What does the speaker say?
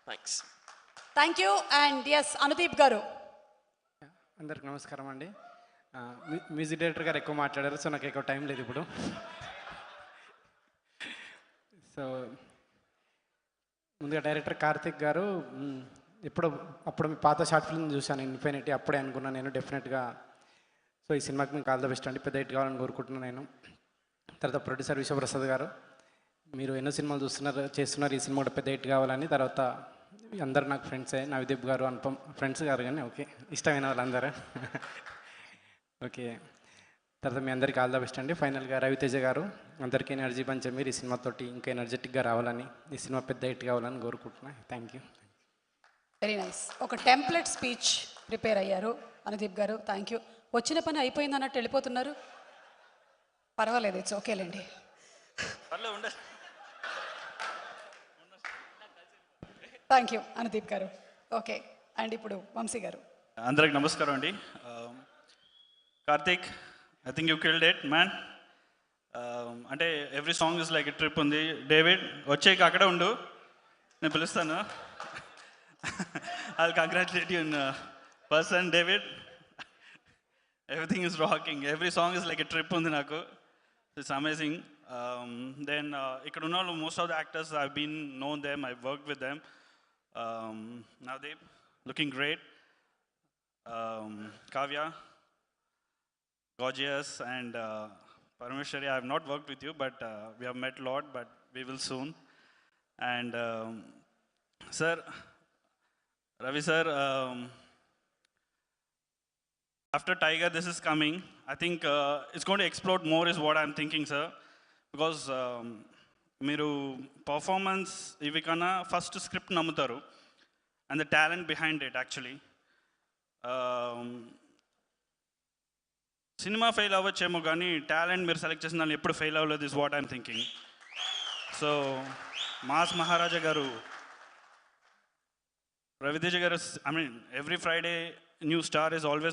Thanks. Thank you. And yes, Anudeep garu. అందరికి నమస్కారం అండి. మ్యూజిక్ డైరెక్టర్ గారు ఎక్కువ మాట్లాడారు, సో నాకు ఎక్కువ టైం లేదు ఇప్పుడు. సో ముందుగా డైరెక్టర్ కార్తిక్ గారు, అప్పుడు మీ పాత షార్ట్ ఫిల్మ్ చూశాను ఇన్ఫినిటీ, అప్పుడే అనుకున్నాను నేను డెఫినెట్గా. సో ఈ సినిమాకి మీకు ఆల్ ద బెస్ట్ అండి, పెద్ద హిట్ కావాలని కోరుకుంటున్నాను నేను. తర్వాత ప్రొడ్యూసర్ విశ్వప్రసాద్ గారు, మీరు ఎన్నో సినిమాలు చేస్తున్నారు, ఈ సినిమా కూడా పెద్ద హిట్ కావాలని. తర్వాత అందరు నాకు ఫ్రెండ్సే, నవదీప్ గారు, అనుపమ్ ఫ్రెండ్స్ గారు, కానీ ఓకే ఇష్టమైన వాళ్ళందరూ. ఓకే, తర్వాత మీ అందరికీ ఆల్ ద బెస్ట్ అండి. ఫైనల్గా రవితేజ గారు, అందరికీ ఎనర్జీ పంచే మీరు ఈ సినిమాతోటి ఇంకా ఎనర్జెటిక్గా రావాలని, ఈ సినిమా పెద్ద హిట్ కావాలని కోరుకుంటున్నాను. Thank you. Very nice. ఒక టెంప్లెట్ స్పీచ్ ప్రిపేర్ అయ్యారు అనుదీప్ గారు. Thank you. వచ్చిన పని అయిపోయింది అన్నట్టు వెళ్ళిపోతున్నారు. పర్వాలేదు, ఇట్స్ ఓకేలేండి. Thank you Anudeep garu. Okay, and ఇప్పుడు వంశీ గారు. అందరికి నమస్కారం అండి. Karthik, I think you killed it man. అంటే every song is like a trip ఉంది. డేవిడ్, వచ్చేకి అక్కడే ఉండు, నేను పిలుస్తాను. I congratulate you in person. David, everything is rocking. Every song is like a trip ఉంది నాకు. It's amazing. దెన్ ఇక్కడ ఉన్న వాళ్ళు, most of the actors I been known them, I work with them. Navdeep, looking great. Kavya, gorgeous. And Parameshwari, I have not worked with you, but we have met a lot, but we will soon. And sir, Ravi sir, after Tiger, this is coming. I think it's going to explode more is what I'm thinking, sir. Because మీరు performance ఇవి కన్నా first script నమ్ముతారు and the talent behind it. Actually cinema fail అవ్వచ్చేమో కానీ talent మీరు select చేసిన దాన్ని ఎప్పుడు ఫెయిల్ అవ్వలేదు is what I'm thinking. So mass Maharaja garu, Ravi Teja garu, I mean every Friday new star is always